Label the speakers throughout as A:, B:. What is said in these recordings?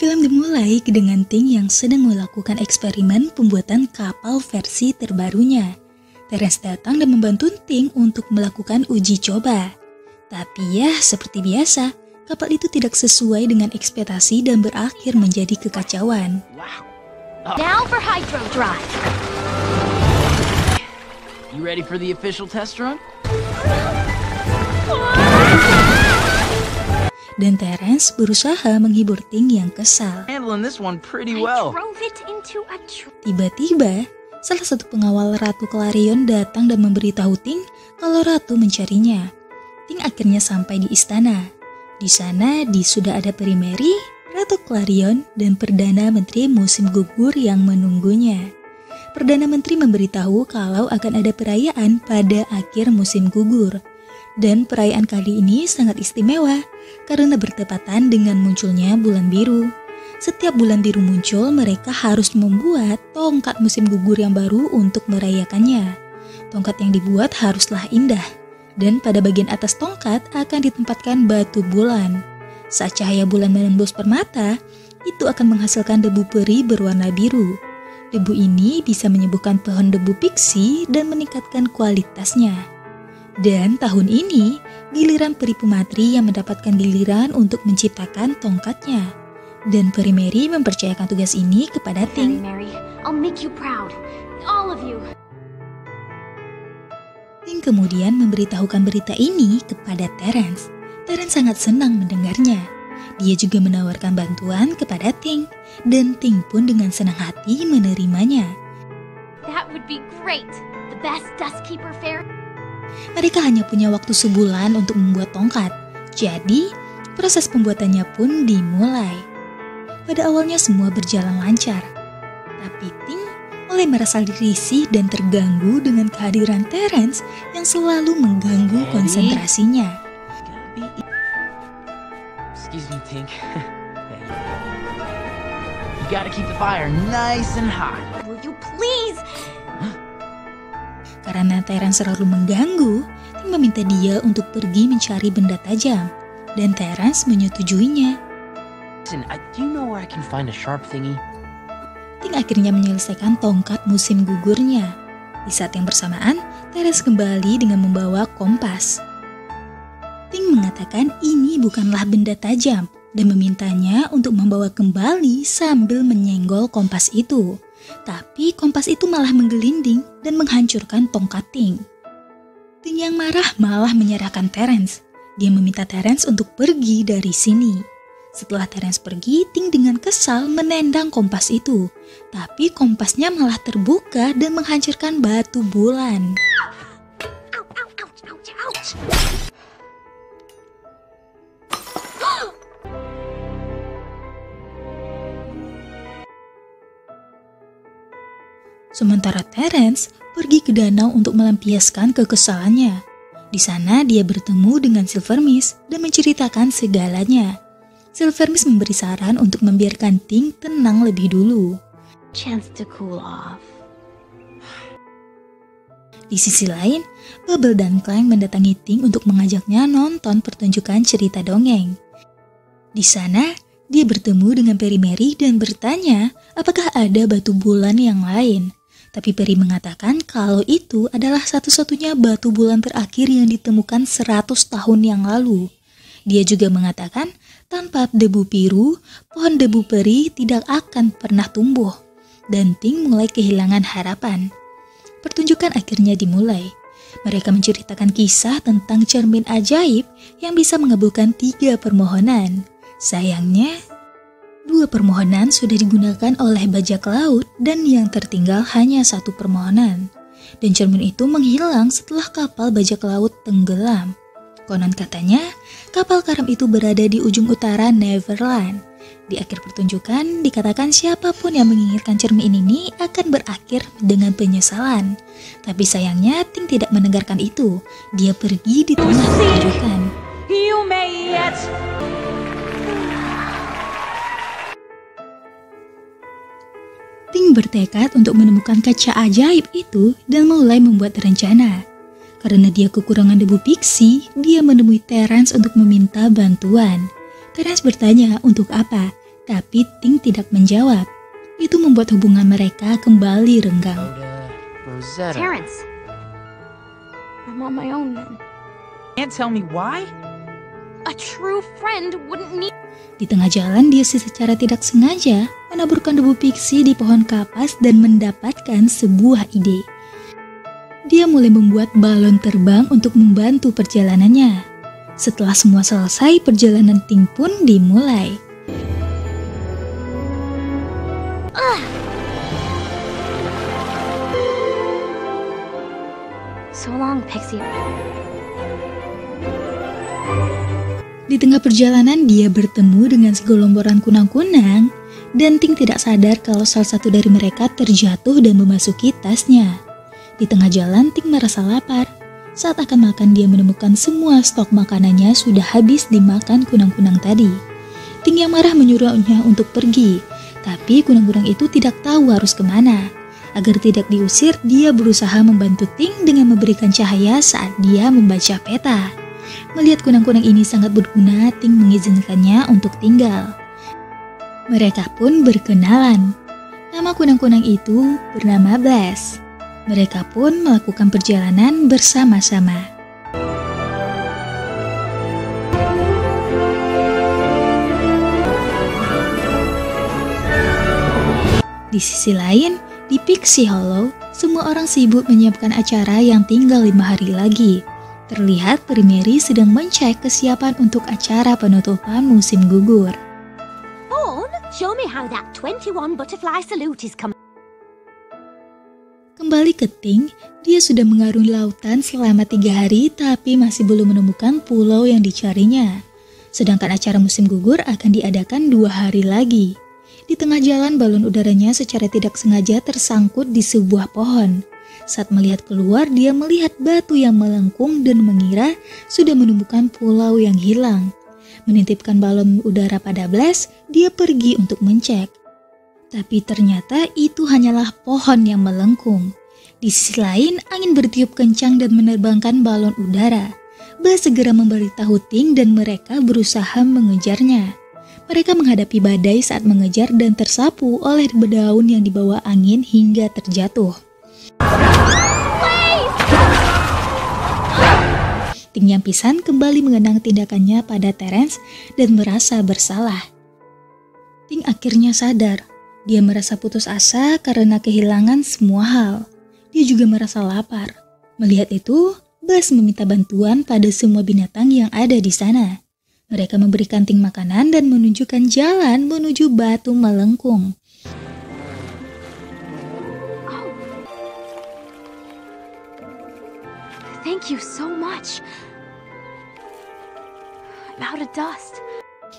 A: Film dimulai dengan Ting yang sedang melakukan eksperimen pembuatan kapal versi terbarunya. Terence datang dan membantu Ting untuk melakukan uji coba. Tapi ya, seperti biasa, kapal itu tidak sesuai dengan ekspektasi dan berakhir menjadi kekacauan.
B: Now for hydro drive.
C: You ready for the official test run?
A: Dan Terence berusaha menghibur Ting yang kesal.
C: Handling this one pretty well.
B: I drove it into a
A: Tiba-tiba, salah satu pengawal Ratu Clarion datang dan memberitahu Ting kalau Ratu mencarinya. Ting akhirnya sampai di istana. Di sana sudah ada Peri Mary, Ratu Clarion, dan Perdana Menteri musim gugur yang menunggunya. Perdana Menteri memberitahu kalau akan ada perayaan pada akhir musim gugur. Dan perayaan kali ini sangat istimewa karena bertepatan dengan munculnya bulan biru. Setiap bulan biru muncul, mereka harus membuat tongkat musim gugur yang baru untuk merayakannya. Tongkat yang dibuat haruslah indah. Dan pada bagian atas tongkat akan ditempatkan batu bulan. Saat cahaya bulan menembus permata, itu akan menghasilkan debu peri berwarna biru. Debu ini bisa menyembuhkan pohon debu piksi dan meningkatkan kualitasnya. Dan tahun ini, giliran Peri Pumatri yang mendapatkan giliran untuk menciptakan tongkatnya. Dan Peri Mary mempercayakan tugas ini kepada Ting.
B: Mary, I'll make you proud. All of you.
A: Ting kemudian memberitahukan berita ini kepada Terence. Terence sangat senang mendengarnya. Dia juga menawarkan bantuan kepada Ting, dan Ting pun dengan senang hati menerimanya.
B: That would be great. The best Dustkeeper fair.
A: Mereka hanya punya waktu sebulan untuk membuat tongkat. Jadi, proses pembuatannya pun dimulai. Pada awalnya semua berjalan lancar. Tapi Ting mulai merasa risih dan terganggu dengan kehadiran Terence yang selalu mengganggu konsentrasinya.
C: Excuse me, Tink. You gotta keep the fire nice and hot.
B: Will you please?
A: Karena Terence selalu mengganggu, Ting meminta dia untuk pergi mencari benda tajam. Dan Terence menyetujuinya.
C: Listen, do you know where I can find a sharp thingy?
A: Ting akhirnya menyelesaikan tongkat musim gugurnya. Di saat yang bersamaan, Terence kembali dengan membawa kompas. Ting mengatakan ini bukanlah benda tajam dan memintanya untuk membawa kembali sambil menyenggol kompas itu. Tapi kompas itu malah menggelinding dan menghancurkan tongkat Ting. Ting yang marah malah menyerahkan Terence. Dia meminta Terence untuk pergi dari sini. Setelah Terence pergi, Ting dengan kesal menendang kompas itu. Tapi kompasnya malah terbuka dan menghancurkan batu bulan. Sementara Terence pergi ke danau untuk melampiaskan kekesalannya. Di sana dia bertemu dengan Silvermist dan menceritakan segalanya. Silvermist memberi saran untuk membiarkan Ting tenang lebih dulu.
B: Chance to cool off.
A: Di sisi lain, Bubble dan Clank mendatangi Ting untuk mengajaknya nonton pertunjukan cerita dongeng. Di sana, dia bertemu dengan Peri Mary dan bertanya apakah ada batu bulan yang lain. Tapi Peri mengatakan kalau itu adalah satu-satunya batu bulan terakhir yang ditemukan 100 tahun yang lalu. Dia juga mengatakan tanpa debu biru, pohon debu peri tidak akan pernah tumbuh. Dan Ting mulai kehilangan harapan. Pertunjukan akhirnya dimulai. Mereka menceritakan kisah tentang cermin ajaib yang bisa mengabulkan 3 permohonan. Sayangnya, 2 permohonan sudah digunakan oleh bajak laut dan yang tertinggal hanya 1 permohonan. Dan cermin itu menghilang setelah kapal bajak laut tenggelam. Konon katanya, kapal karam itu berada di ujung utara Neverland. Di akhir pertunjukan, dikatakan siapapun yang menginginkan cermin ini akan berakhir dengan penyesalan. Tapi sayangnya, Ting tidak mendengarkan itu. Dia pergi di tengah pertunjukan.
B: You may yet.
A: Ting bertekad untuk menemukan kaca ajaib itu dan mulai membuat rencana. Karena dia kekurangan debu piksi, dia menemui Terence untuk meminta bantuan. Terence bertanya untuk apa, Tapi Ting tidak menjawab. Itu membuat hubungan mereka kembali renggang.
C: Rosetta.
B: Terrence. I'm on my own then.
D: Can't tell me why?
B: A true friend wouldn't need...
A: Di tengah jalan dia secara tidak sengaja menaburkan debu pixie di pohon kapas dan mendapatkan sebuah ide. Dia mulai membuat balon terbang untuk membantu perjalanannya. Setelah semua selesai, perjalanan Ting pun dimulai.
B: So long, Pixie.
A: Di tengah perjalanan dia bertemu dengan segelomboran kunang-kunang dan Ting tidak sadar kalau salah satu dari mereka terjatuh dan memasuki tasnya. Di tengah jalan Ting merasa lapar. Saat akan makan dia menemukan semua stok makanannya sudah habis dimakan kunang-kunang tadi. Ting yang marah menyuruhnya untuk pergi, tapi kunang-kunang itu tidak tahu harus kemana. Agar tidak diusir, dia berusaha membantu Ting dengan memberikan cahaya saat dia membaca peta. Melihat kunang-kunang ini sangat berguna, Ting mengizinkannya untuk tinggal. Mereka pun berkenalan. Nama kunang-kunang itu bernama Blast. Mereka pun melakukan perjalanan bersama-sama. Di sisi lain, di Pixie Hollow, semua orang sibuk menyiapkan acara yang tinggal 5 hari lagi. Terlihat Peri Mary sedang mencek kesiapan untuk acara penutupan musim gugur.
B: Fawn, show me how that 21 butterfly salute is coming.
A: Kembali ke Ting, dia sudah mengarungi lautan selama 3 hari tapi masih belum menemukan pulau yang dicarinya. Sedangkan acara musim gugur akan diadakan 2 hari lagi. Di tengah jalan balon udaranya secara tidak sengaja tersangkut di sebuah pohon. Saat melihat keluar, dia melihat batu yang melengkung dan mengira sudah menemukan pulau yang hilang. Menitipkan balon udara pada Blast, dia pergi untuk mencek. Tapi ternyata itu hanyalah pohon yang melengkung. Di sisi lain, angin bertiup kencang dan menerbangkan balon udara. Blast segera memberitahu Ting dan mereka berusaha mengejarnya. Mereka menghadapi badai saat mengejar dan tersapu oleh daun yang dibawa angin hingga terjatuh. Ting yang pisan kembali mengenang tindakannya pada Terrence dan merasa bersalah. Ting akhirnya sadar. Dia merasa putus asa karena kehilangan semua hal. Dia juga merasa lapar. Melihat itu, Blast meminta bantuan pada semua binatang yang ada di sana. Mereka memberikan Ting makanan dan menunjukkan jalan menuju batu melengkung.
B: Thank you so much. I'm out of dust.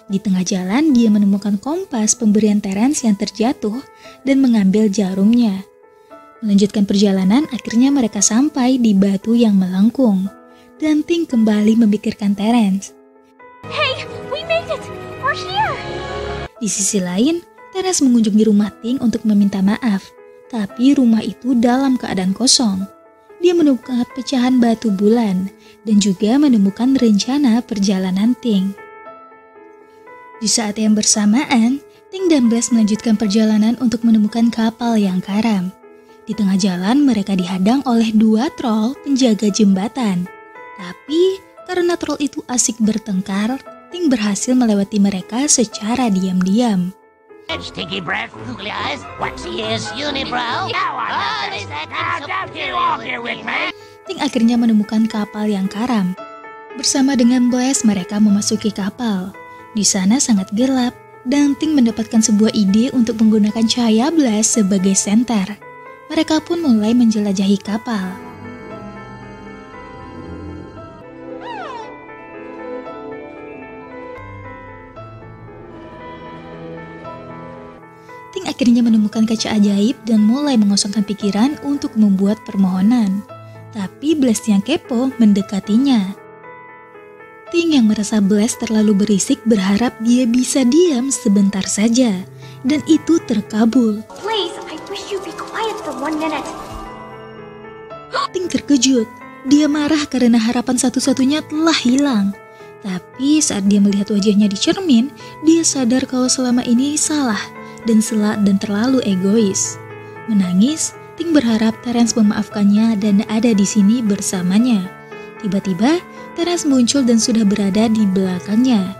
A: Di tengah jalan, dia menemukan kompas pemberian Terrence yang terjatuh dan mengambil jarumnya. Melanjutkan perjalanan, akhirnya mereka sampai di batu yang melengkung. Dan Ting kembali memikirkan Terrence.
B: Hey, we made it! We're here!
A: Di sisi lain, Terrence mengunjungi rumah Ting untuk meminta maaf. Tapi rumah itu dalam keadaan kosong. Dia menemukan pecahan batu bulan dan juga menemukan rencana perjalanan Ting. Di saat yang bersamaan, Ting dan Blast melanjutkan perjalanan untuk menemukan kapal yang karam. Di tengah jalan mereka dihadang oleh 2 troll penjaga jembatan. Tapi karena troll itu asik bertengkar, Ting berhasil melewati mereka secara diam-diam.
E: Stinky breath, googly eyes, waxy ears, unibrow.
A: Ting akhirnya menemukan kapal yang karam. Bersama dengan Blast mereka memasuki kapal. Di sana sangat gelap, dan Ting mendapatkan sebuah ide untuk menggunakan cahaya Blast sebagai senter. Mereka pun mulai menjelajahi kapal. Ting akhirnya menemukan kaca ajaib dan mulai mengosongkan pikiran untuk membuat permohonan. Tapi Blast yang kepo mendekatinya. Ting yang merasa Blast terlalu berisik berharap dia bisa diam sebentar saja, dan itu terkabul.
B: Please, I wish you'd be quiet for 1 minute.
A: Ting terkejut. Dia marah karena harapan satu-satunya telah hilang. Tapi saat dia melihat wajahnya di cermin, dia sadar kalau selama ini salah dan terlalu egois. Menangis, Ting berharap Terence memaafkannya dan ada di sini bersamanya. Tiba-tiba, Terence muncul dan sudah berada di belakangnya.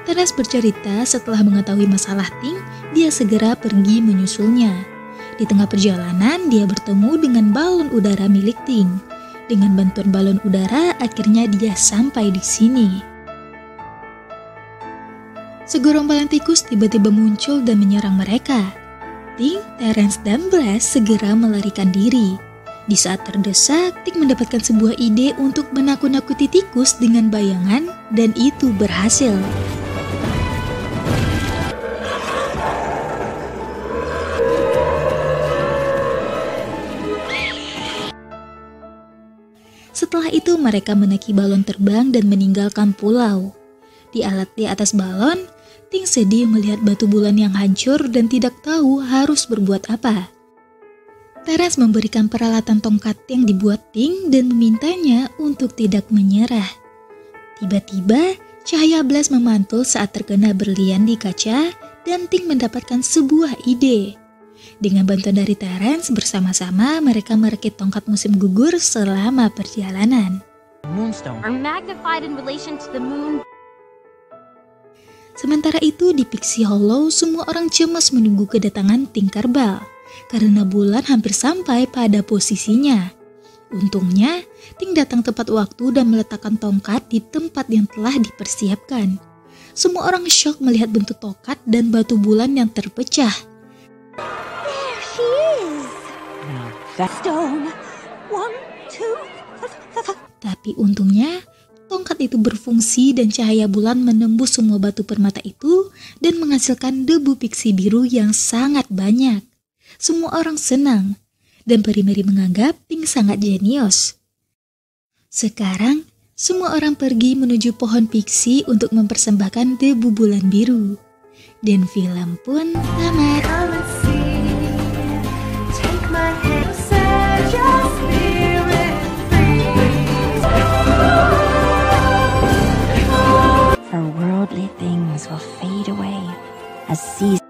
A: Terence bercerita setelah mengetahui masalah Ting, dia segera pergi menyusulnya. Di tengah perjalanan, dia bertemu dengan balon udara milik Ting. Dengan bantuan balon udara, akhirnya dia sampai di sini. Segerombolan tikus tiba-tiba muncul dan menyerang mereka. Ting, Terence, dan Blas segera melarikan diri. Di saat terdesak, Ting mendapatkan sebuah ide untuk menakut-nakuti tikus dengan bayangan, dan itu berhasil. Setelah itu mereka menaiki balon terbang dan meninggalkan pulau. Di atas balon, Ting sedih melihat batu bulan yang hancur dan tidak tahu harus berbuat apa. Terence memberikan peralatan tongkat yang dibuat Ting dan memintanya untuk tidak menyerah. Tiba-tiba, cahaya Blas memantul saat terkena berlian di kaca dan Ting mendapatkan sebuah ide. Dengan bantuan dari Terence, bersama-sama mereka merakit tongkat musim gugur selama perjalanan.
C: Moonstone.
B: Are magnified in relation to the moon.
A: Sementara itu di Pixie Hollow, semua orang cemas menunggu kedatangan Tinkerbell karena bulan hampir sampai pada posisinya. Untungnya, Ting datang tepat waktu dan meletakkan tongkat di tempat yang telah dipersiapkan. Semua orang syok melihat bentuk tongkat dan batu bulan yang terpecah.
B: There she is.
C: Now that
B: Stone. 1, 2.
A: Tapi untungnya, tongkat itu berfungsi dan cahaya bulan menembus semua batu permata itu dan menghasilkan debu pixie biru yang sangat banyak. Semua orang senang dan Peri-Meri menganggap Ting sangat jenius. Sekarang, semua orang pergi menuju pohon pixie untuk mempersembahkan debu bulan biru. Dan film pun tamat.
F: For worldly things will fade away as seasons